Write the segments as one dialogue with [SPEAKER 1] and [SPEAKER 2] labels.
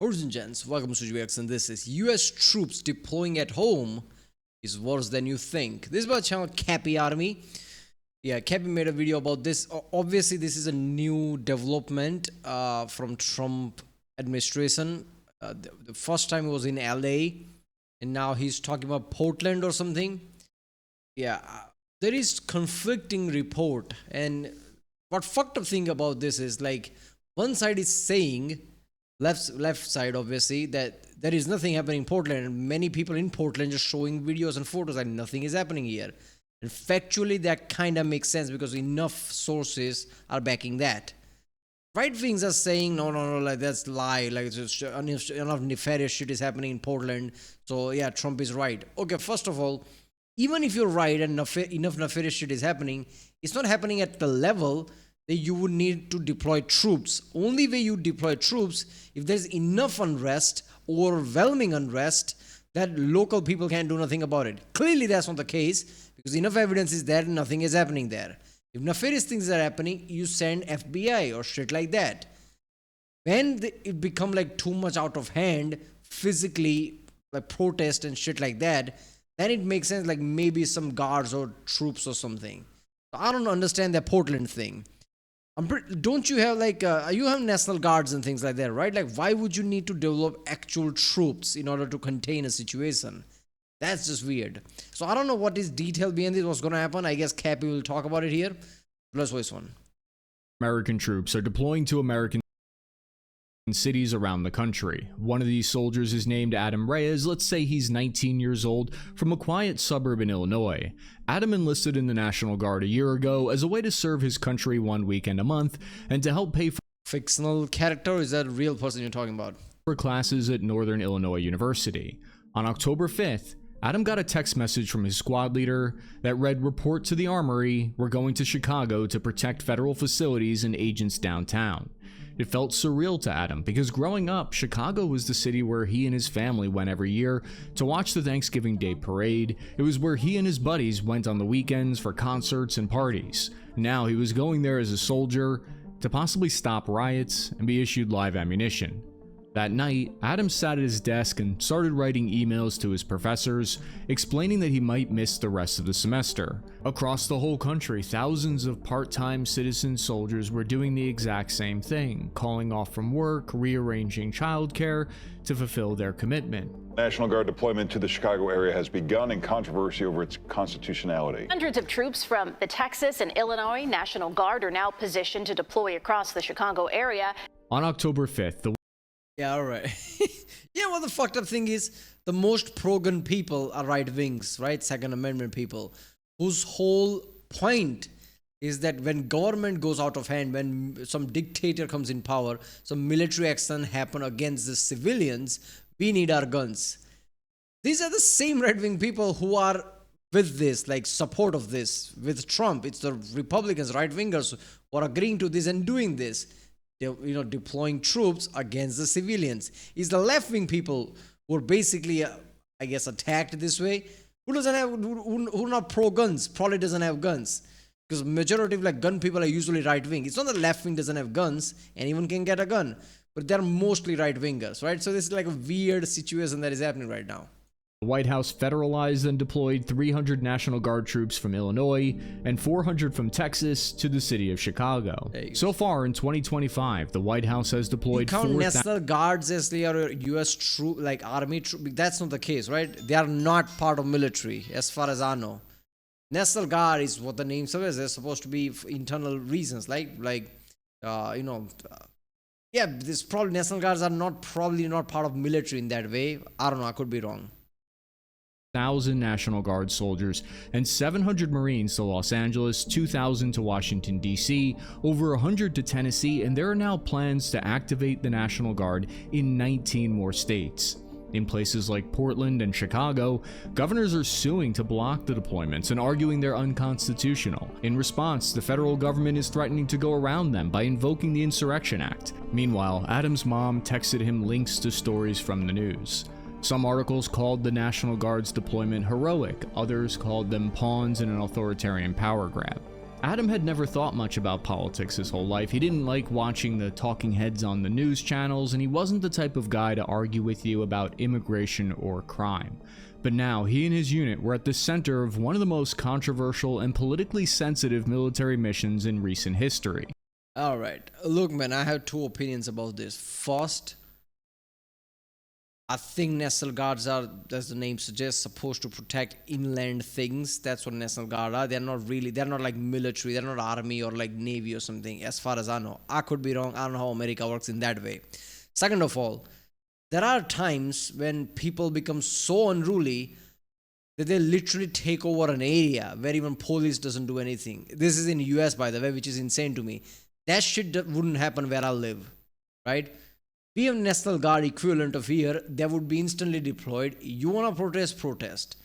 [SPEAKER 1] Origin Gents, welcome to GX, and this is US troops deploying at home is worse than you think. This is about channel Cappy Army. Yeah, Cappy made a video about this. Obviously, this is a new development from Trump administration. The first time it was in LA, and now he's talking about Portland or something. Yeah, there is conflicting report, and what fucked up thing about this is like one side is saying left side obviously that there is nothing happening in Portland, and many people in Portland just showing videos and photos like nothing is happening here. And factually that kind of makes sense because enough sources are backing that. Right wings are saying no, like that's lie, like it's just enough nefarious shit is happening in Portland, so yeah, Trump is right. Okay, first of all, even if you're right and enough nefarious shit is happening, it's not happening at the level that you would need to deploy troops. Only way you deploy troops if there's enough unrest, overwhelming unrest, that local people can't do nothing about it. Clearly that's not the case because enough evidence is there and nothing is happening there. If nefarious things are happening, you send FBI or shit like that. When it become like too much out of hand, physically, like protest and shit like that, then it makes sense like maybe some guards or troops or something. I don't understand that Portland thing. Don't you have like you have national guards and things like that, right? Like why would you need to develop actual troops in order to contain a situation? That's just weird. So I don't know what is detail behind this, what's going to happen. I guess Cappy will talk about it here. Let's voice one.
[SPEAKER 2] American troops are deploying to American cities around the country. One of these soldiers is named Adam Reyes. Let's say he's 19 years old, from a quiet suburb in Illinois. Adam enlisted in the National Guard a year ago as a way to serve his country one weekend a month and to help pay for
[SPEAKER 1] fictional character, or is that a real person you're talking about?
[SPEAKER 2] For classes at Northern Illinois University. On October 5th, Adam got a text message from his squad leader that read, "Report to the armory, we're going to Chicago to protect federal facilities and agents downtown." It felt surreal to Adam because growing up, Chicago was the city where he and his family went every year to watch the Thanksgiving Day parade. It was where he and his buddies went on the weekends for concerts and parties. Now he was going there as a soldier to possibly stop riots and be issued live ammunition. That night, Adam sat at his desk and started writing emails to his professors, explaining that he might miss the rest of the semester. Across the whole country, thousands of part-time citizen soldiers were doing the exact same thing, calling off from work, rearranging childcare to fulfill their commitment.
[SPEAKER 3] National Guard deployment to the Chicago area has begun in controversy over its constitutionality.
[SPEAKER 4] Hundreds of troops from the Texas and Illinois National Guard are now positioned to deploy across the Chicago area.
[SPEAKER 2] On October 5th, the
[SPEAKER 1] Yeah, alright. Yeah, what the fucked up thing is, the most pro-gun people are right wings, right? Second Amendment people, whose whole point is that when government goes out of hand, when some dictator comes in power, some military action happen against the civilians, we need our guns. These are the same right-wing people who are with this, like support of this, with Trump. It's the Republicans, right-wingers who are agreeing to this and doing this. Deploying troops against the civilians. Is the left-wing people who are basically, I guess, attacked this way. Who doesn't have, who not pro-guns, probably doesn't have guns. Because majority of like gun people are usually right-wing. It's not that left-wing doesn't have guns. Anyone can get a gun. But they're mostly right-wingers, right? So this is like a weird situation that is happening right now.
[SPEAKER 2] The White House federalized and deployed 300 National Guard troops from Illinois and 400 from Texas to the city of Chicago. So far in 2025, the White House has deployed
[SPEAKER 1] you count National Guards as they are U.S. troop, like army troop. That's not the case, right? They are not part of military, as far as I know. National Guard is what the name says. They're supposed to be for internal reasons, yeah. This probably National Guards are probably not part of military in that way. I don't know. I could be wrong.
[SPEAKER 2] 1,000 National Guard soldiers and 700 Marines to Los Angeles, 2,000 to Washington, D.C., over 100 to Tennessee, and there are now plans to activate the National Guard in 19 more states. In places like Portland and Chicago, governors are suing to block the deployments and arguing they're unconstitutional. In response, the federal government is threatening to go around them by invoking the Insurrection Act. Meanwhile, Adam's mom texted him links to stories from the news. Some articles called the National Guard's deployment heroic, others called them pawns in an authoritarian power grab. Adam had never thought much about politics his whole life. He didn't like watching the talking heads on the news channels, and he wasn't the type of guy to argue with you about immigration or crime. But now, he and his unit were at the center of one of the most controversial and politically sensitive military missions in recent history.
[SPEAKER 1] Alright, look man, I have two opinions about this. First, I think National Guards are, as the name suggests, supposed to protect inland things. That's what National Guard are. They're not like military, they're not army or like navy or something, as far as I know. I could be wrong, I don't know how America works in that way. Second of all, there are times when people become so unruly that they literally take over an area where even police doesn't do anything. This is in US, by the way, which is insane to me. That shit wouldn't happen where I live, right? We have National Guard equivalent of here that would be instantly deployed. You want to protest.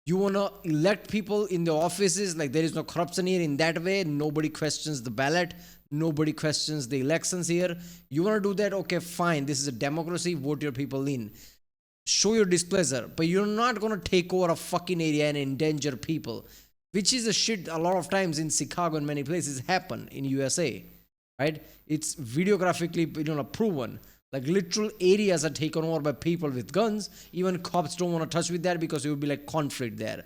[SPEAKER 1] You want to elect people in the offices, like there is no corruption here in that way. Nobody questions the ballot. Nobody questions the elections here. You want to do that? Okay, fine. This is a democracy. Vote your people in. Show your displeasure. But you're not going to take over a fucking area and endanger people, which is a shit a lot of times in Chicago and many places happen in USA, right? It's videographically, proven. Like literal areas are taken over by people with guns. Even cops don't want to touch with that because it would be like conflict there.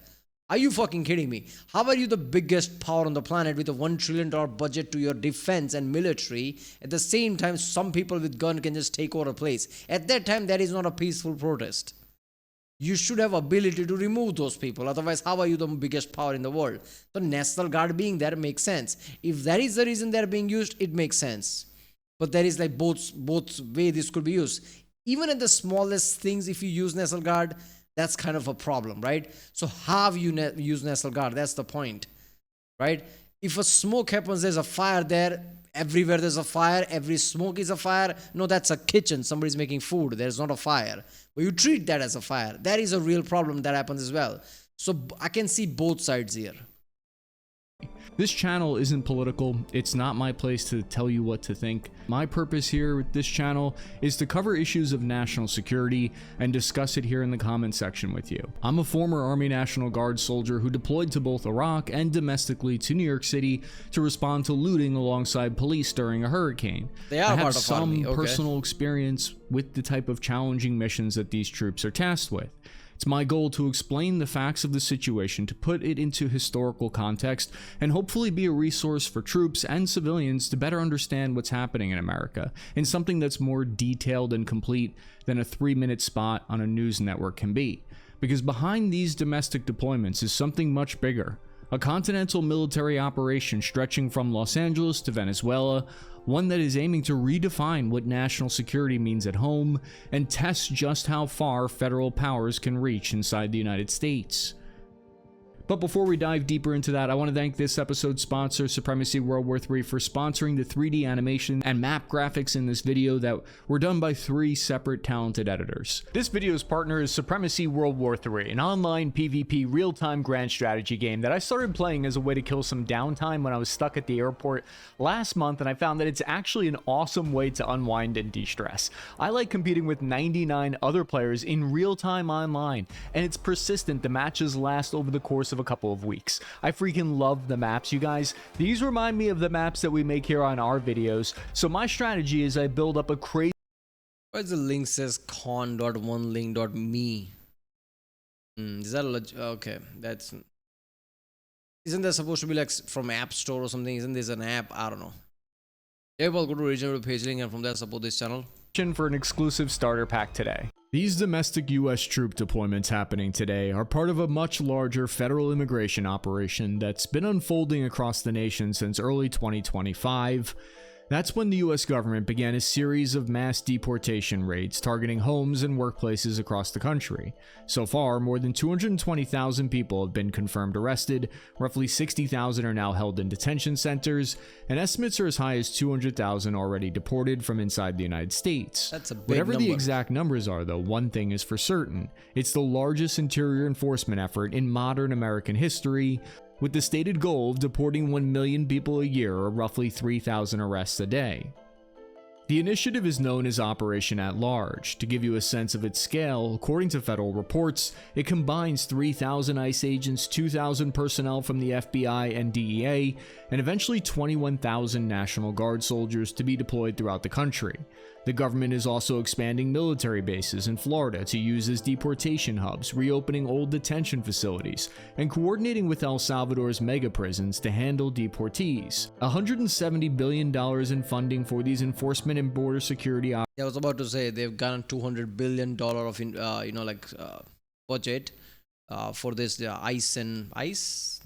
[SPEAKER 1] Are you fucking kidding me? How are you the biggest power on the planet with a $1 trillion budget to your defense and military? At the same time, some people with gun can just take over a place. At that time, that is not a peaceful protest. You should have ability to remove those people. Otherwise, how are you the biggest power in the world? The National Guard being there makes sense. If that is the reason they're being used, it makes sense. But there is like both way this could be used. Even at the smallest things, if you use National Guard, that's kind of a problem, right? So how you use National Guard? That's the point, right? If a smoke happens, there's a fire there. Everywhere there's a fire. Every smoke is a fire. No, that's a kitchen. Somebody's making food. There's not a fire. But you treat that as a fire. That is a real problem that happens as well. So I can see both sides here.
[SPEAKER 2] This channel isn't political. It's not my place to tell you what to think. My purpose here with this channel is to cover issues of national security and discuss it here in the comment section with you. I'm a former Army National Guard soldier who deployed to both Iraq and domestically to New York City to respond to looting alongside police during a hurricane. I have some personal experience with the type of challenging missions that these troops are tasked with. It's my goal to explain the facts of the situation, to put it into historical context, and hopefully be a resource for troops and civilians to better understand what's happening in America, in something that's more detailed and complete than a 3-minute spot on a news network can be. Because behind these domestic deployments is something much bigger. A continental military operation stretching from Los Angeles to Venezuela, one that is aiming to redefine what national security means at home and test just how far federal powers can reach inside the United States. But before we dive deeper into that, I want to thank this episode's sponsor, Supremacy World War III, for sponsoring the 3D animation and map graphics in this video that were done by 3 separate talented editors. This video's partner is Supremacy World War III, an online PvP real-time grand strategy game that I started playing as a way to kill some downtime when I was stuck at the airport last month, and I found that it's actually an awesome way to unwind and de-stress. I like competing with 99 other players in real-time online, and it's persistent. The matches last over the course of a couple of weeks. I freaking love the maps, you guys. These remind me of the maps that we make here on our videos. So my strategy is I build up a crazy...
[SPEAKER 1] Why the link says con.onelink.me? Is that okay? That's... Isn't that supposed to be like from App Store or something? Isn't this an app? I don't know. Yeah, well, go to original page link and from there support this channel.
[SPEAKER 2] For an exclusive starter pack today. These domestic US troop deployments happening today are part of a much larger federal immigration operation that's been unfolding across the nation since early 2025. That's when the US government began a series of mass deportation raids targeting homes and workplaces across the country. So far, more than 220,000 people have been confirmed arrested, roughly 60,000 are now held in detention centers, and estimates are as high as 200,000 already deported from inside the United States.
[SPEAKER 1] That's a big
[SPEAKER 2] Whatever
[SPEAKER 1] number.
[SPEAKER 2] The exact numbers are, though, one thing is for certain. It's the largest interior enforcement effort in modern American history, with the stated goal of deporting 1 million people a year, or roughly 3,000 arrests a day. The initiative is known as Operation at Large. To give you a sense of its scale, according to federal reports, it combines 3,000 ICE agents, 2,000 personnel from the FBI and DEA, and eventually 21,000 National Guard soldiers to be deployed throughout the country. The government is also expanding military bases in Florida to use as deportation hubs, reopening old detention facilities, and coordinating with El Salvador's mega prisons to handle deportees. $170 billion in funding for these enforcement and border security
[SPEAKER 1] I was about to say they've gotten $200 billion of budget for this ICE and ICE.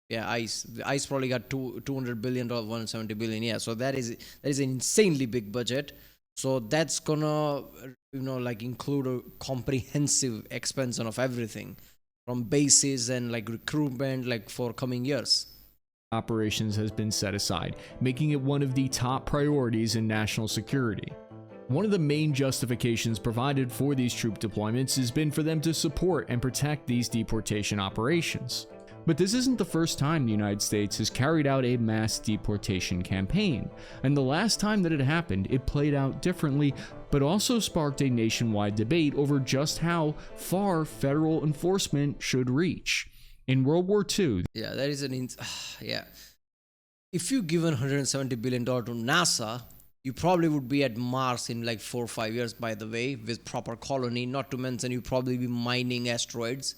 [SPEAKER 1] Yeah, ICE. The ICE probably got $200 billion, $170 billion. Yeah, so that is an insanely big budget. So that's gonna include a comprehensive expansion of everything, from bases and recruitment for coming years.
[SPEAKER 2] Operations has been set aside, making it one of the top priorities in national security. One of the main justifications provided for these troop deployments has been for them to support and protect these deportation operations. But this isn't the first time the United States has carried out a mass deportation campaign, and the last time that it happened, it played out differently, but also sparked a nationwide debate over just how far federal enforcement should reach. In World War II,
[SPEAKER 1] yeah, that is if you given $170 billion to NASA, you probably would be at Mars in 4 or 5 years, by the way, with proper colony, not to mention you probably be mining asteroids.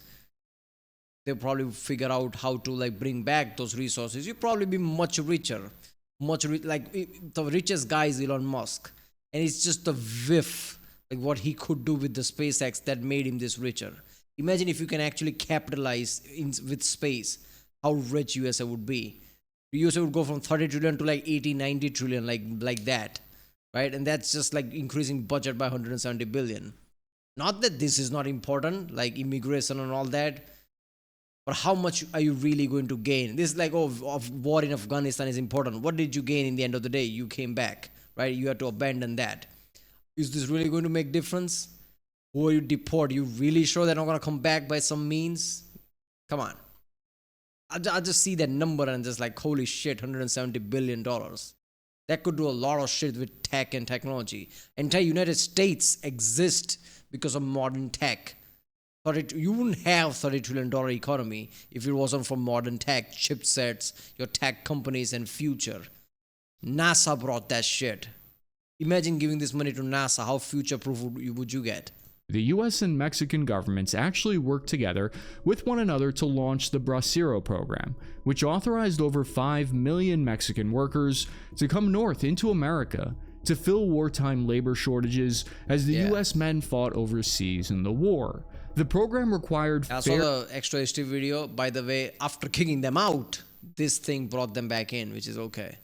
[SPEAKER 1] They'll probably figure out how to bring back those resources. You'll probably be much richer. The richest guy is Elon Musk. And it's just a whiff, what he could do with the SpaceX that made him this richer. Imagine if you can actually capitalize with space, how rich USA would be. USA would go from 30 trillion to 80, 90 trillion, like that, right? And that's just increasing budget by 170 billion. Not that this is not important, immigration and all that, but how much are you really going to gain? This is war in Afghanistan is important. What did you gain in the end of the day? You came back, right? You had to abandon that. Is this really going to make difference? Who are you deport? You really sure they're not going to come back by some means? Come on. I just see that number and just holy shit, $170 billion. That could do a lot of shit with tech and technology. Entire United States exists because of modern tech. You wouldn't have $30 trillion economy if it wasn't for modern tech, chipsets, your tech companies, and future. NASA brought that shit. Imagine giving this money to NASA. How future-proof would you get?
[SPEAKER 2] the US and Mexican governments actually worked together with one another to launch the Bracero program, which authorized over 5 million Mexican workers to come north into America to fill wartime labor shortages as the US men fought overseas in the war. The program required
[SPEAKER 1] I saw the extra history video. By the way, after kicking them out, this thing brought them back in, which is okay.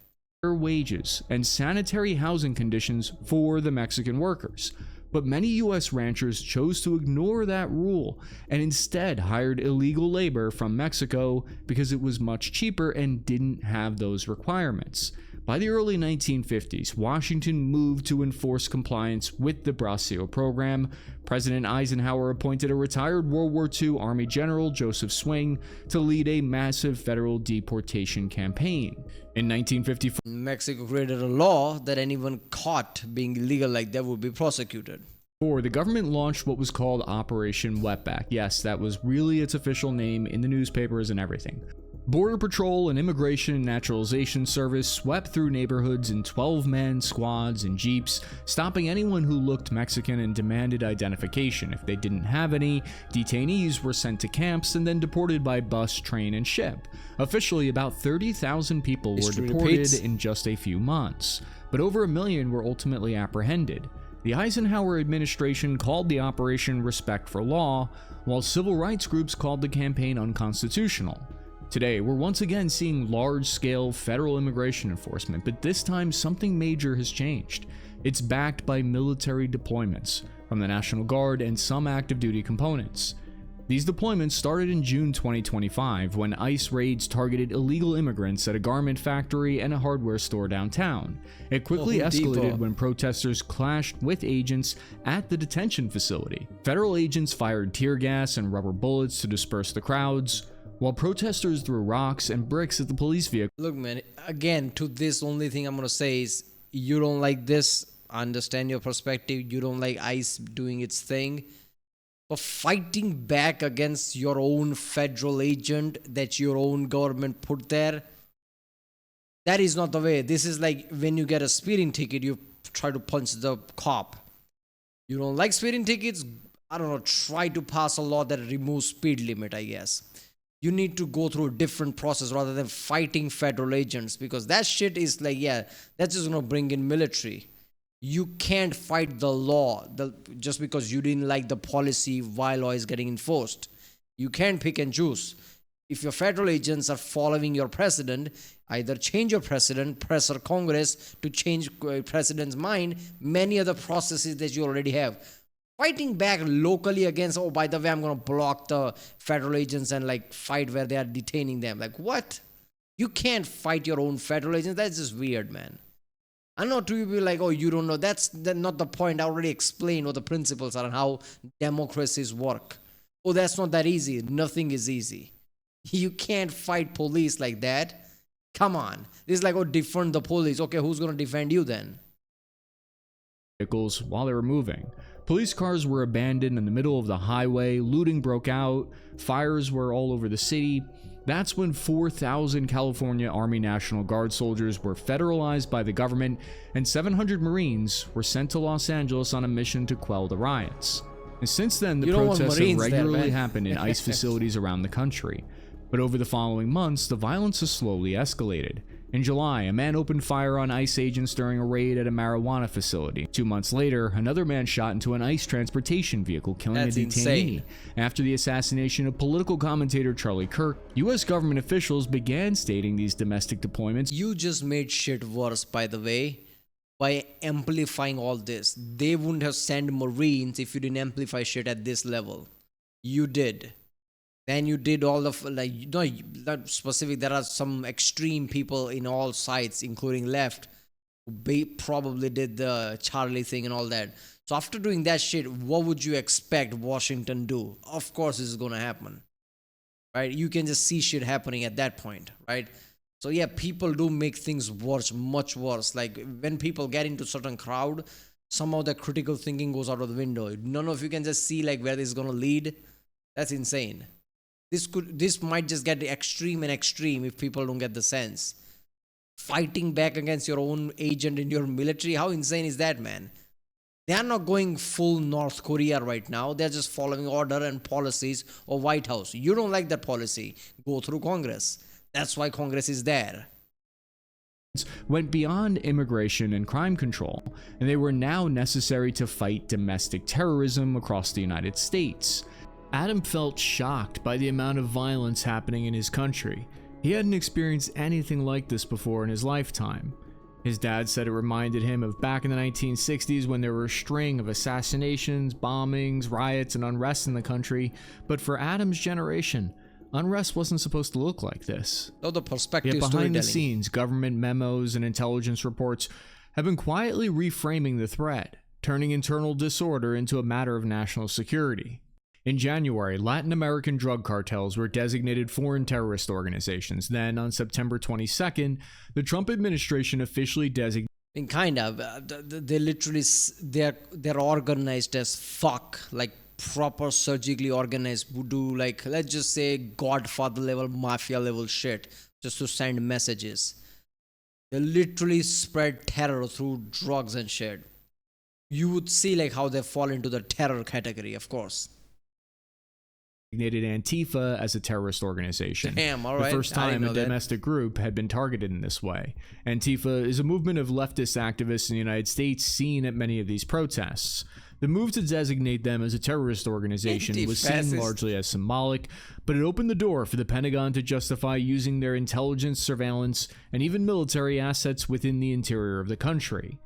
[SPEAKER 2] fair wages and sanitary housing conditions for the Mexican workers. But many US ranchers chose to ignore that rule and instead hired illegal labor from Mexico because it was much cheaper and didn't have those requirements. By the early 1950s, Washington moved to enforce compliance with the Bracero program. President Eisenhower appointed a retired World War II Army General, Joseph Swing, to lead a massive federal deportation campaign. In 1954,
[SPEAKER 1] Mexico created a law that anyone caught being illegal like that would be prosecuted.
[SPEAKER 2] the government launched what was called Operation Wetback. Yes, that was really its official name in the newspapers and everything. Border Patrol and Immigration and Naturalization Service swept through neighborhoods in 12-man squads and jeeps, stopping anyone who looked Mexican and demanded identification. If they didn't have any, detainees were sent to camps and then deported by bus, train, and ship. Officially, about 30,000 people were deported in just a few months, but over 1 million were ultimately apprehended. The Eisenhower administration called the operation Respect for Law, while civil rights groups called the campaign unconstitutional. Today, we're once again seeing large-scale federal immigration enforcement, but this time something major has changed. It's backed by military deployments from the National Guard and some active duty components. These deployments started in June 2025 when ICE raids targeted illegal immigrants at a garment factory and a hardware store downtown. It quickly escalated when protesters clashed with agents at the detention facility. Federal agents fired tear gas and rubber bullets to disperse the crowds, while protesters threw rocks and bricks at the police vehicle.
[SPEAKER 1] Look, man, again, to this only thing I'm going to say is you don't like this, I understand your perspective. You don't like ICE doing its thing. But fighting back against your own federal agent that your own government put there, that is not the way. This is like when you get a speeding ticket, you try to punch the cop. You don't like speeding tickets? I don't know, try to pass a law that removes speed limit, I guess. You need to go through a different process rather than fighting federal agents, because that shit is like, yeah, that's just gonna bring in military. You can't fight the law just because you didn't like the policy while law is getting enforced. You can't pick and choose. If your federal agents are following your president, either change your president, pressure Congress to change president's mind, many other processes that you already have. Fighting back locally against, oh, by the way, I'm going to block the federal agents and like fight where they are detaining them. Like, what? You can't fight your own federal agents. That's just weird, man. I know to be like, oh, you don't know. That's not the point. I already explained what the principles are and how democracies work. Oh, that's not that easy. Nothing is easy. You can't fight police like that. Come on. This is like, oh, defund the police. Okay, who's going to defend you then?
[SPEAKER 2] Vehicles while they were moving. Police cars were abandoned in the middle of the highway, looting broke out, fires were all over the city. That's when 4,000 California Army National Guard soldiers were federalized by the government, and 700 Marines were sent to Los Angeles on a mission to quell the riots. And since then, the protests have regularly happened in ICE facilities around the country. But over the following months, the violence has slowly escalated. In July, a man opened fire on ICE agents during a raid at a marijuana facility. 2 months later, another man shot into an ICE transportation vehicle, killing a detainee.
[SPEAKER 1] Insane.
[SPEAKER 2] After the assassination of political commentator Charlie Kirk, U.S. government officials began stating these domestic deployments.
[SPEAKER 1] You just made shit worse, by the way, by amplifying all this. They wouldn't have sent Marines if you didn't amplify shit at this level. You did. Then you did all of, like, no, not specific. There are some extreme people in all sides, including left, who probably did the Charlie thing and all that. So after doing that shit, what would you expect Washington do? Of course, this is going to happen, right? You can just see shit happening at that point, right? So yeah, people do make things worse, much worse. Like when people get into certain crowd, some of the critical thinking goes out of the window. None of you can just see like where this is going to lead. That's insane. This might just get extreme and extreme if people don't get the sense. Fighting back against your own agent in your military, how insane is that, man? They are not going full North Korea right now. They're just following order and policies of White House. You don't like that policy, go through Congress. That's why Congress is there.
[SPEAKER 2] Went beyond immigration and crime control, and they were now necessary to fight domestic terrorism across the United States. Adam felt shocked by the amount of violence happening in his country. He hadn't experienced anything like this before in his lifetime. His dad said it reminded him of back in the 1960s when there were a string of assassinations, bombings, riots, and unrest in the country. But for Adam's generation, unrest wasn't supposed to look like this.
[SPEAKER 1] Oh, the perspective
[SPEAKER 2] Yet behind the scenes, government memos and intelligence reports have been quietly reframing the threat, turning internal disorder into a matter of national security. In January, Latin American drug cartels were designated foreign terrorist organizations. Then, on September 22nd, the Trump administration officially designated.
[SPEAKER 1] And kind of, they literally, they're organized as fuck, like proper surgically organized voodoo, like let's just say Godfather level, mafia level shit, just to send messages. They literally spread terror through drugs and shit. You would see like how they fall into the terror category, of course.
[SPEAKER 2] Designated Antifa as a terrorist organization.
[SPEAKER 1] Damn, all right.
[SPEAKER 2] The first time a domestic group had been targeted in this way. Antifa is a movement of leftist activists in the United States seen at many of these protests. The move to designate them as a terrorist organization was seen largely as symbolic, but it opened the door for the Pentagon to justify using their intelligence, surveillance, and even military assets within the interior of the country.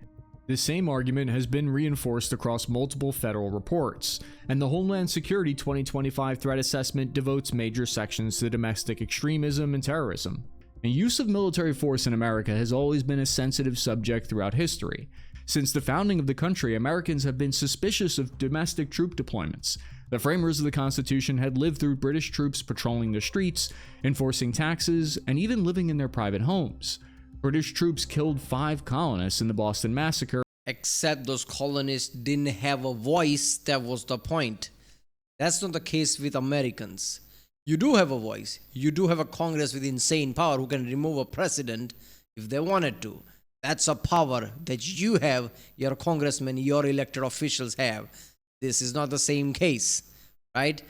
[SPEAKER 2] This same argument has been reinforced across multiple federal reports, and the Homeland Security 2025 Threat Assessment devotes major sections to domestic extremism and terrorism. And use of military force in America has always been a sensitive subject throughout history. Since the founding of the country, Americans have been suspicious of domestic troop deployments. The framers of the Constitution had lived through British troops patrolling the streets, enforcing taxes, and even living in their private homes. British troops killed 5 colonists in the Boston Massacre.
[SPEAKER 1] except those colonists didn't have a voice. That was the point. That's not the case with Americans. You do have a voice. You do have a Congress with insane power who can remove a president if they wanted to. That's a power that you have, your congressmen, your elected officials have. This is not the same case, right?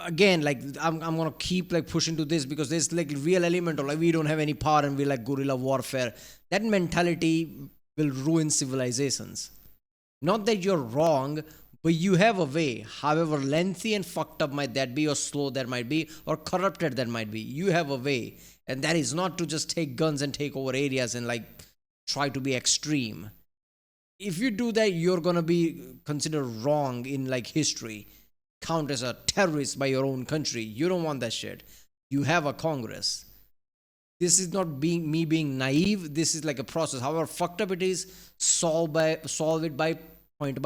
[SPEAKER 1] Again, like I'm gonna keep like pushing to this because there's like real element of like we don't have any power and we like guerrilla warfare. That mentality will ruin civilizations. Not that you're wrong, but you have a way, however lengthy and fucked up might that be, or slow that might be, or corrupted that might be. You have a way, and that is not to just take guns and take over areas and like try to be extreme. If you do that, you're gonna be considered wrong in like history, count as a terrorist by your own country. You don't want that shit. You have a Congress. This is not me being naive. This is like a process. However fucked up it is, solve it by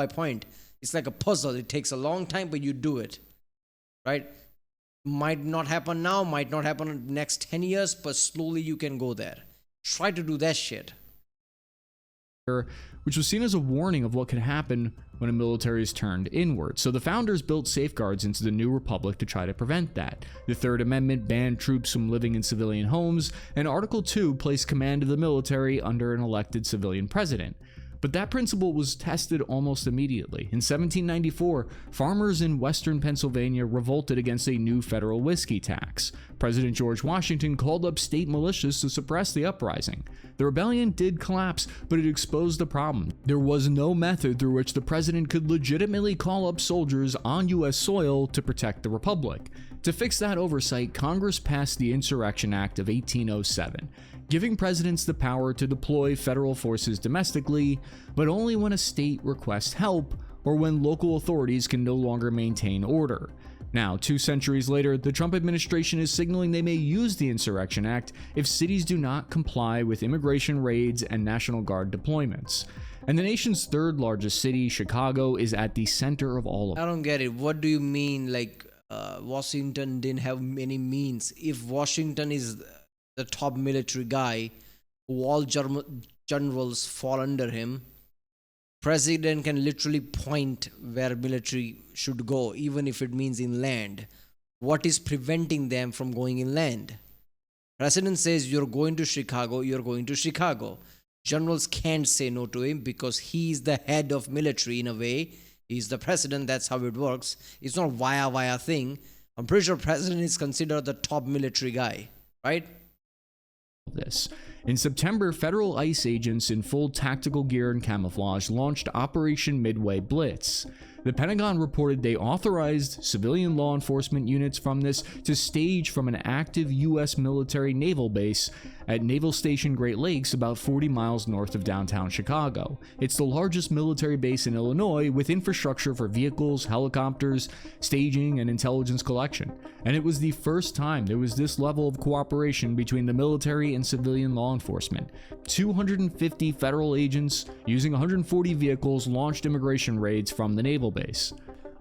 [SPEAKER 1] point. It's like a puzzle. It takes a long time, but you do it, right? Might not happen now, might not happen in the next 10 years, but slowly you can go there. Try to do that shit.
[SPEAKER 2] Which was seen as a warning of what could happen when a military is turned inward. So the founders built safeguards into the new republic to try to prevent that. The Third Amendment banned troops from living in civilian homes, and Article 2 placed command of the military under an elected civilian president. But that principle was tested almost immediately. In 1794, farmers in western Pennsylvania revolted against a new federal whiskey tax. President George Washington called up state militias to suppress the uprising. The rebellion did collapse, but it exposed the problem. There was no method through which the president could legitimately call up soldiers on U.S. soil to protect the republic. To fix that oversight, Congress passed the Insurrection Act of 1807. Giving presidents the power to deploy federal forces domestically, but only when a state requests help or when local authorities can no longer maintain order. Now, 2 centuries later, the Trump administration is signaling they may use the Insurrection Act if cities do not comply with immigration raids and National Guard deployments. And the nation's 3rd largest city, Chicago, is at the center of all of it.
[SPEAKER 1] I don't get it. What do you mean like Washington didn't have any means? If Washington is the top military guy, who all generals fall under him, president can literally point where military should go, even if it means inland. What is preventing them from going inland? President says you're going to Chicago, you're going to Chicago. Generals can't say no to him because he's the head of military in a way. He's the president, that's how it works. It's not via thing. I'm pretty sure president is considered the top military guy, right?
[SPEAKER 2] This. In September, federal ICE agents in full tactical gear and camouflage launched Operation Midway Blitz. The Pentagon reported they authorized civilian law enforcement units from this to stage from an active U.S. military naval base at Naval Station Great Lakes, about 40 miles north of downtown Chicago. It's the largest military base in Illinois with infrastructure for vehicles, helicopters, staging, and intelligence collection. And it was the first time there was this level of cooperation between the military and civilian law enforcement. 250 federal agents using 140 vehicles launched immigration raids from the naval base.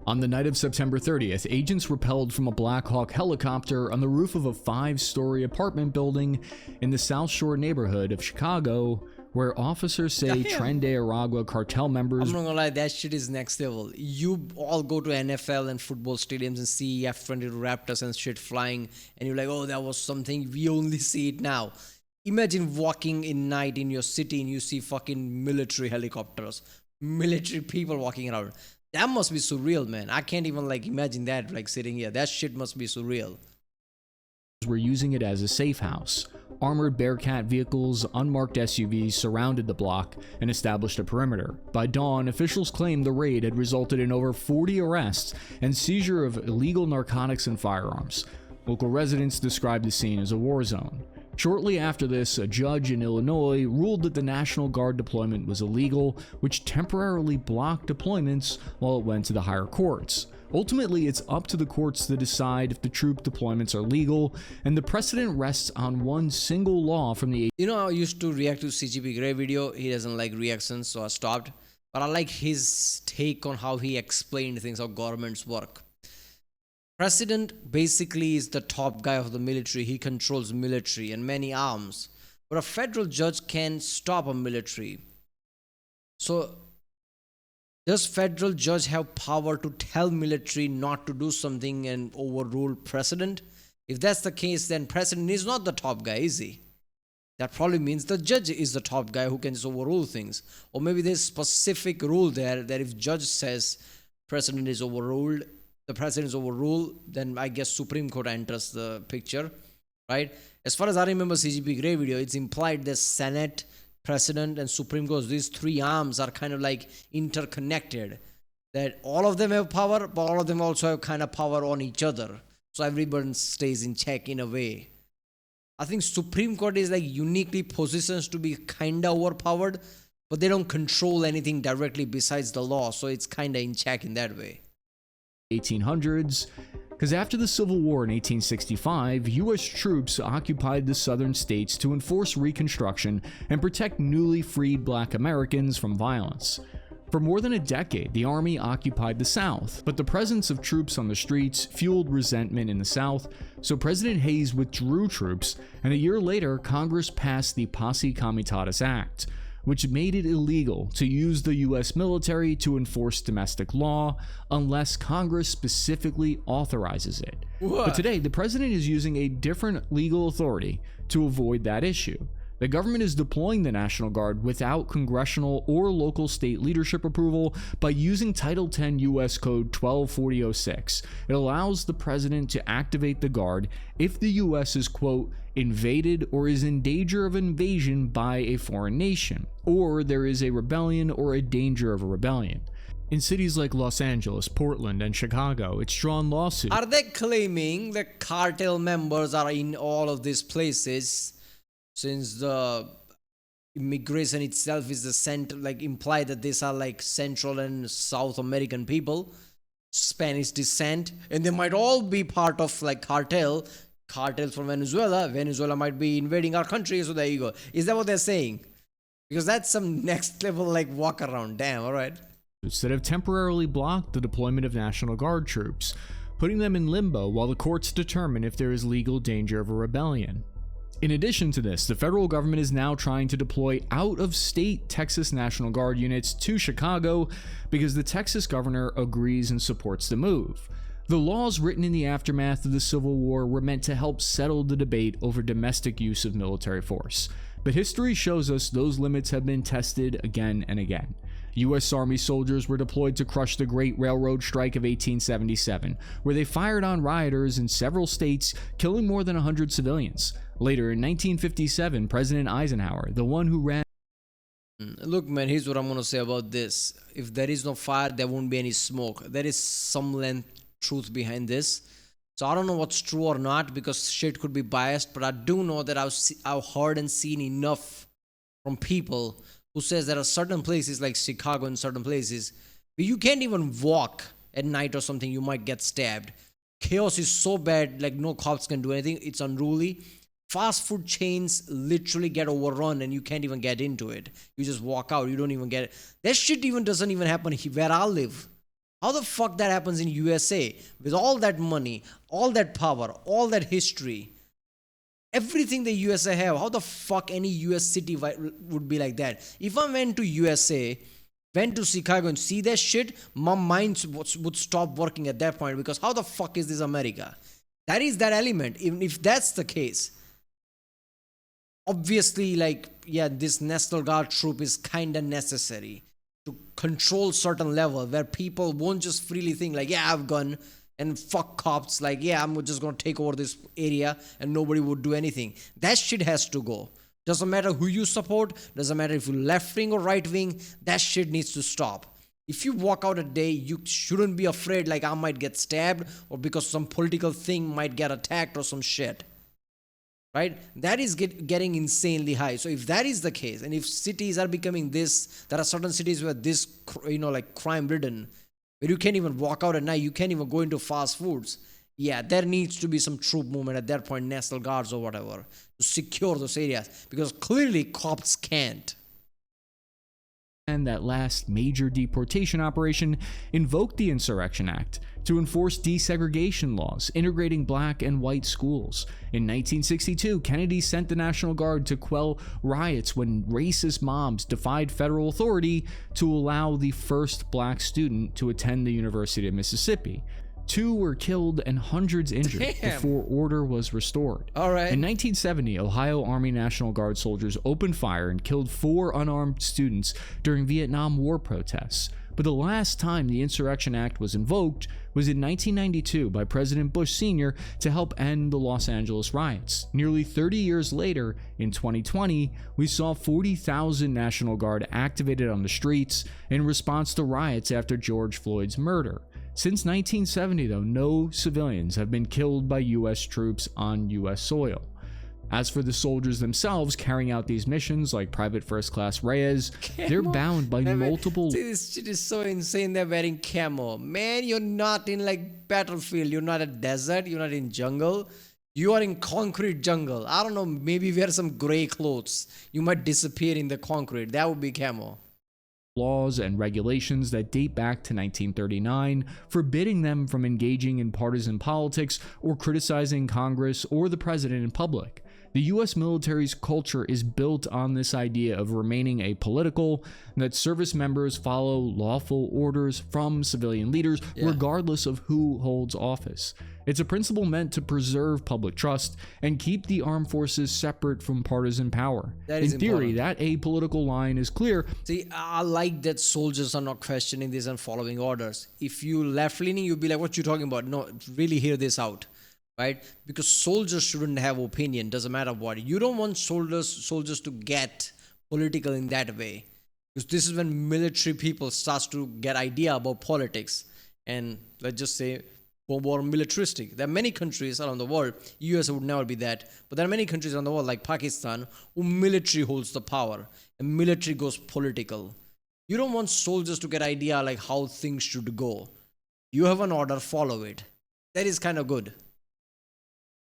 [SPEAKER 2] On the night of September 30th, agents rappelled from a Black Hawk helicopter on the roof of a 5-story apartment building in the South Shore neighborhood of Chicago, where officers say Tren de Aragua cartel members...
[SPEAKER 1] I'm not gonna lie, that shit is next level. You all go to NFL and football stadiums and see F-22 Raptors and shit flying, and you're like, oh, that was something, we only see it now. Imagine walking in night in your city and you see fucking military helicopters, military people walking around. That must be surreal, man. I can't even like imagine that, like sitting here. That shit must be surreal.
[SPEAKER 2] Were using it as a safe house. Armored Bearcat vehicles, unmarked SUVs surrounded the block and established a perimeter. By dawn, officials claimed the raid had resulted in over 40 arrests and seizure of illegal narcotics and firearms. Local residents described the scene as a war zone. Shortly after this, a judge in Illinois ruled that the National Guard deployment was illegal, which temporarily blocked deployments while it went to the higher courts. Ultimately, it's up to the courts to decide if the troop deployments are legal, and the precedent rests on one single law from the...
[SPEAKER 1] You know how I used to react to CGP Grey video? He doesn't like reactions, so I stopped. But I like his take on how he explained things, how governments work. President basically is the top guy of the military. He controls military and many arms. But a federal judge can stop a military. So does federal judge have power to tell military not to do something and overrule precedent? If that's the case, then precedent is not the top guy, is he? That probably means the judge is the top guy who can just overrule things. Or maybe there's specific rule there that if judge says precedent is overruled, the precedent is overruled, then I guess Supreme Court enters the picture, right? As far as I remember CGP Grey video, it's implied that Senate, President, and Supreme Court, these three arms are kind of like interconnected. That all of them have power, but all of them also have kind of power on each other. So everyone stays in check in a way. I think Supreme Court is like uniquely positioned to be kind of overpowered, but they don't control anything directly besides the law, so it's kind of in check in that way.
[SPEAKER 2] 1800s, because after the Civil War in 1865, U.S. troops occupied the southern states to enforce Reconstruction and protect newly freed Black Americans from violence. For more than a decade, the Army occupied the South, but the presence of troops on the streets fueled resentment in the South, so President Hayes withdrew troops, and a year later, Congress passed the Posse Comitatus Act, which made it illegal to use the U.S. military to enforce domestic law unless Congress specifically authorizes it.
[SPEAKER 1] What?
[SPEAKER 2] But today, the president is using a different legal authority to avoid that issue. The government is deploying the National Guard without congressional or local state leadership approval by using Title 10 U.S. Code 124006. It allows the president to activate the Guard if the U.S. is, quote, invaded or is in danger of invasion by a foreign nation, or there is a rebellion or a danger of a rebellion. In cities like Los Angeles, Portland, and Chicago, it's drawn lawsuits.
[SPEAKER 1] Are they claiming that cartel members are in all of these places? Since the immigration itself is the center, like imply that these are like Central and South American people, Spanish descent, and they might all be part of like cartels from Venezuela. Venezuela might be invading our country, so there you go. Is that what they're saying? Because that's some next level like walk around. Damn, all right.
[SPEAKER 2] That have temporarily blocked the deployment of National Guard troops, putting them in limbo while the courts determine if there is legal danger of a rebellion. In addition to this, the federal government is now trying to deploy out-of-state Texas National Guard units to Chicago because the Texas governor agrees and supports the move. The laws written in the aftermath of the Civil War were meant to help settle the debate over domestic use of military force, but history shows us those limits have been tested again and again. U.S. Army soldiers were deployed to crush the Great Railroad Strike of 1877, where they fired on rioters in several states, killing more than 100 civilians. Later, in 1957, President Eisenhower, the one who ran...
[SPEAKER 1] Look, man, here's what I'm going to say about this. If there is no fire, there won't be any smoke. There is some length truth behind this. So I don't know what's true or not because shit could be biased, but I do know that I've heard and seen enough from people who says there are certain places like Chicago and certain places where you can't even walk at night or something, you might get stabbed. Chaos is so bad, like no cops can do anything. It's unruly. Fast food chains literally get overrun and you can't even get into it. You just walk out, you don't even get it. That shit even doesn't even happen where I live. How the fuck that happens in USA with all that money, all that power, all that history, everything the USA have? How the fuck any US city would be like that? If I went to USA, went to Chicago and see that shit, my mind would stop working at that point because how the fuck is this America? That is that element. Even if that's the case, obviously, like, yeah, this National Guard troop is kind of necessary to control certain level where people won't just freely think like, yeah, I have a gun and fuck cops, like, yeah, I'm just gonna take over this area and nobody would do anything. That shit has to go. Doesn't matter who you support, doesn't matter if you're left wing or right wing, that shit needs to stop. If you walk out a day, you shouldn't be afraid like I might get stabbed or because some political thing might get attacked or some shit. Right? That is getting insanely high. So if that is the case, and if cities are becoming this, there are certain cities where this, like crime ridden, where you can't even walk out at night, you can't even go into fast foods. Yeah, there needs to be some troop movement at that point, National Guards or whatever, to secure those areas, because clearly cops can't.
[SPEAKER 2] And that last major deportation operation invoked the Insurrection Act to enforce desegregation laws, integrating black and white schools. In 1962, Kennedy sent the National Guard to quell riots when racist mobs defied federal authority to allow the first black student to attend the University of Mississippi. 2 were killed and hundreds injured before order was restored.
[SPEAKER 1] All right.
[SPEAKER 2] In 1970, Ohio Army National Guard soldiers opened fire and killed 4 unarmed students during Vietnam War protests. But the last time the Insurrection Act was invoked was in 1992 by President Bush Sr. to help end the Los Angeles riots. Nearly 30 years later, in 2020, we saw 40,000 National Guard activated on the streets in response to riots after George Floyd's murder. Since 1970, though, no civilians have been killed by U.S. troops on U.S. soil. As for the soldiers themselves carrying out these missions, like Private First Class Reyes, they're bound by multiple...
[SPEAKER 1] See, this shit is so insane. They're wearing camo. Man, you're not in like battlefield. You're not a desert. You're not in jungle. You are in concrete jungle. I don't know, maybe wear some gray clothes. You might disappear in the concrete. That would be camo.
[SPEAKER 2] Laws and regulations that date back to 1939, forbidding them from engaging in partisan politics or criticizing Congress or the president in public. The U.S. military's culture is built on this idea of remaining apolitical, and that service members follow lawful orders from civilian leaders regardless of who holds office. It's a principle meant to preserve public trust and keep the armed forces separate from partisan power. In theory, that apolitical line is clear.
[SPEAKER 1] See, I like that soldiers are not questioning this and following orders. If you left-leaning, you'd be like, what you talking about? No, really hear this out. Right? Because soldiers shouldn't have opinion, doesn't matter what. You don't want soldiers to get political in that way. Because this is when military people starts to get idea about politics. And let's just say more militaristic. There are many countries around the world, US would never be that, but there are many countries around the world like Pakistan who military holds the power and military goes political. You don't want soldiers to get idea like how things should go. You have an order, follow it. That is kind of good.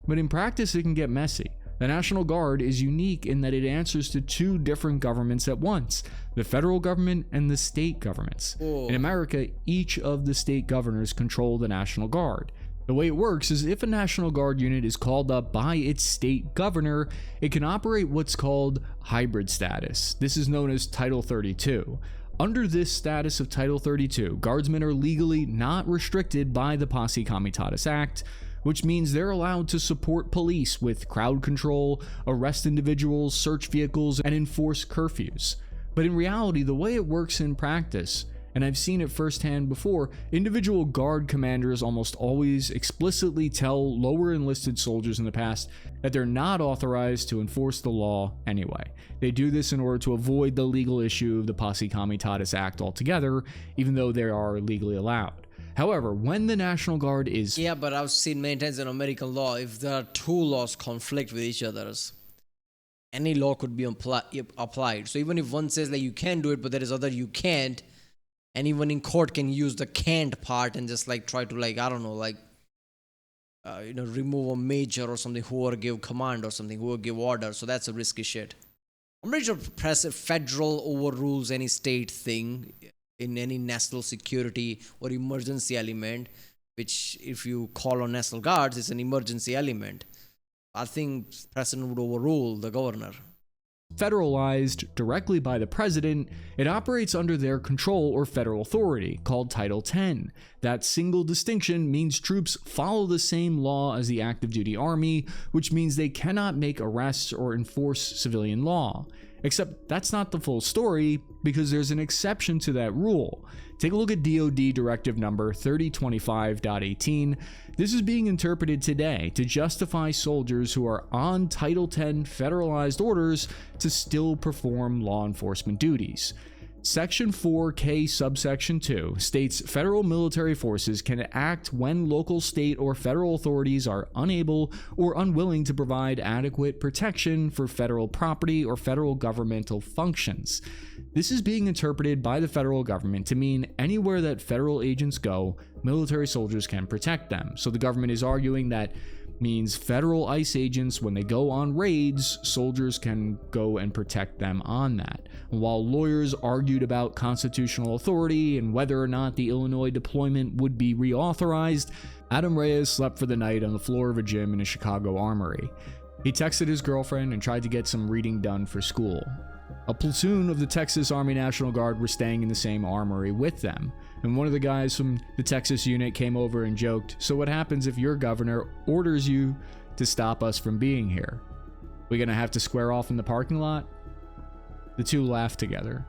[SPEAKER 2] But in practice, it can get messy. The National Guard is unique in that it answers to 2 different governments at once, the federal government and the state governments. In America, each of the state governors control the National Guard. The way it works is if a National Guard unit is called up by its state governor, it can operate what's called hybrid status. This is known as Title 32. Under this status of Title 32, guardsmen are legally not restricted by the Posse Comitatus Act, which means they're allowed to support police with crowd control, arrest individuals, search vehicles, and enforce curfews. But in reality, the way it works in practice, and I've seen it firsthand before, individual guard commanders almost always explicitly tell lower enlisted soldiers in the past that they're not authorized to enforce the law anyway. They do this in order to avoid the legal issue of the Posse Comitatus Act altogether, even though they are legally allowed. However, when the National Guard is...
[SPEAKER 1] Yeah, but I've seen many times in American law, if there are 2 laws conflict with each other, any law could be applied. So even if one says like you can do it, but there is other you can't, anyone in court can use the can't part and just like try to like, I don't know, like, remove a major or something, whoever give command or something, whoever give order. So that's a risky shit. I'm pretty sure federal overrules any state thing in any national security or emergency element, which if you call on National Guards, it's an emergency element. I think president would overrule the governor.
[SPEAKER 2] Federalized directly by the president, it operates under their control or federal authority, called Title 10. That single distinction means troops follow the same law as the active duty army, which means they cannot make arrests or enforce civilian law. Except that's not the full story, because there's an exception to that rule. Take a look at DoD Directive Number 3025.18. This is being interpreted today to justify soldiers who are on Title 10 federalized orders to still perform law enforcement duties. Section 4K subsection 2 states federal military forces can act when local, state, or federal authorities are unable or unwilling to provide adequate protection for federal property or federal governmental functions. This is being interpreted by the federal government to mean anywhere that federal agents go, military soldiers can protect them. So the government is arguing that means federal ICE agents, when they go on raids, soldiers can go and protect them on that. And while lawyers argued about constitutional authority and whether or not the Illinois deployment would be reauthorized, Adam Reyes slept for the night on the floor of a gym in a Chicago armory. He texted his girlfriend and tried to get some reading done for school. A platoon of the Texas Army National Guard were staying in the same armory with them, and one of the guys from the Texas unit came over and joked, "So what happens if your governor orders you to stop us from being here? We gonna have to square off in the parking lot?" The two laughed together.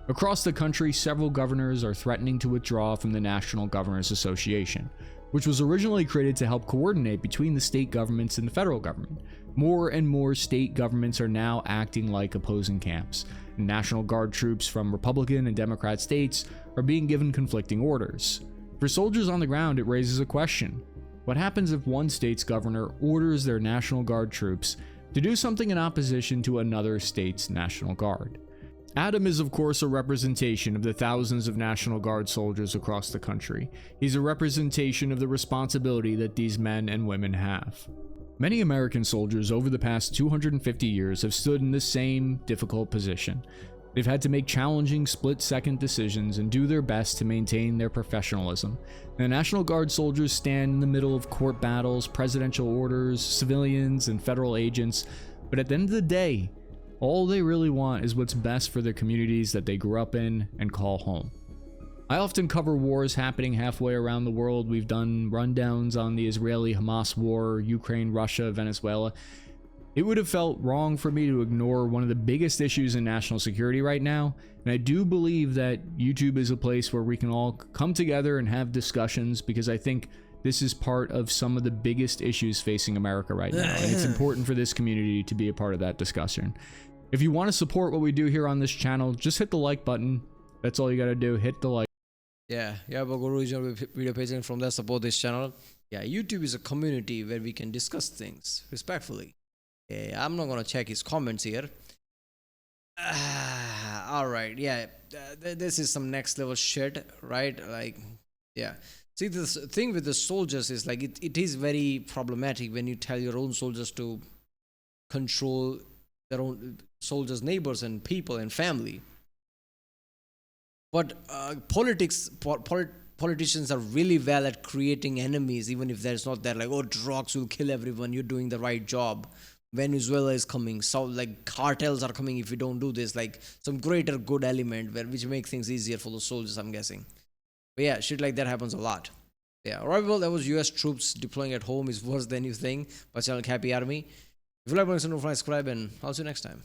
[SPEAKER 2] Across the country, several governors are threatening to withdraw from the National Governors Association, which was originally created to help coordinate between the state governments and the federal government. More and more state governments are now acting like opposing camps. National Guard troops from Republican and Democrat states are being given conflicting orders. For soldiers on the ground, it raises a question. What happens if one state's governor orders their National Guard troops to do something in opposition to another state's National Guard? Adam is, of course, a representation of the thousands of National Guard soldiers across the country. He's a representation of the responsibility that these men and women have. Many American soldiers over the past 250 years have stood in the same difficult position. They've had to make challenging split-second decisions and do their best to maintain their professionalism. The National Guard soldiers stand in the middle of court battles, presidential orders, civilians, and federal agents, but at the end of the day, all they really want is what's best for their communities that they grew up in and call home. I often cover wars happening halfway around the world. We've done rundowns on the Israeli-Hamas war, Ukraine, Russia, Venezuela. It would have felt wrong for me to ignore one of the biggest issues in national security right now, and I do believe that YouTube is a place where we can all come together and have discussions, because I think this is part of some of the biggest issues facing America right now, and it's important for this community to be a part of that discussion. If you want to support what we do here on this channel, just hit the like button. That's all you gotta do, hit the like.
[SPEAKER 1] Yeah, but go to original video page and from there support this channel. Yeah, YouTube is a community where we can discuss things respectfully. Yeah, I'm not gonna check his comments here. All right, yeah, this is some next level shit, right? Like, yeah. See, the thing with the soldiers is like it is very problematic when you tell your own soldiers to control their own soldiers' neighbors and people and family. But politicians are really well at creating enemies, even if there's not that, like, oh, drugs will kill everyone, you're doing the right job. Venezuela is coming, so like cartels are coming if you don't do this, like some greater good element which make things easier for the soldiers, I'm guessing. But yeah, shit like that happens a lot. Yeah, alright, well, that was US troops deploying at home is worse than you think. But channel Happy Army. If you like, subscribe, and I'll see you next time.